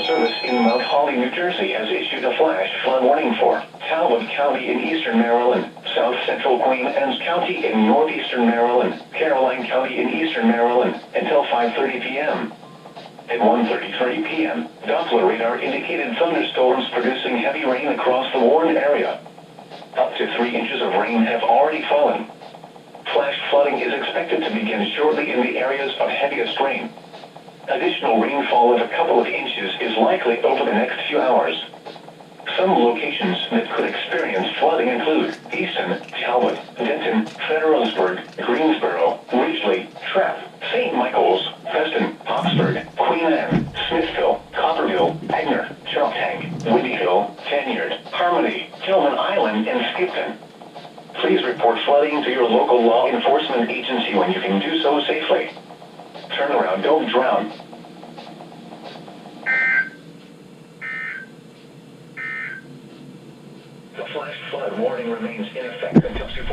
Service in Mount Holly, New Jersey has issued a flash flood warning for Talbot County in eastern Maryland, South Central Queen Anne's County in northeastern Maryland, Caroline County in eastern Maryland, until 5:30 p.m. At 1:33 p.m., Doppler radar indicated thunderstorms producing heavy rain across the warned area. Up to 3 inches of rain have already fallen. Flash flooding is expected to begin shortly in the areas of heaviest rain. Additional rainfall of a couple of inches is likely over the next few hours. Some locations that could experience flooding include Easton, Talbot, Denton, Federalsburg, Greensboro, Ridgely, Trapp, St. Michaels, Preston, Oxford, Queen Anne, Smithville, Copperville, Agner, Choptank, Windy Hill, Tanyard, Harmony, Tillman Island, and Skipton. Please report flooding to your local law enforcement agency when you can do so safely. Turn around, don't drown. The flash flood warning remains in effect until 2:40.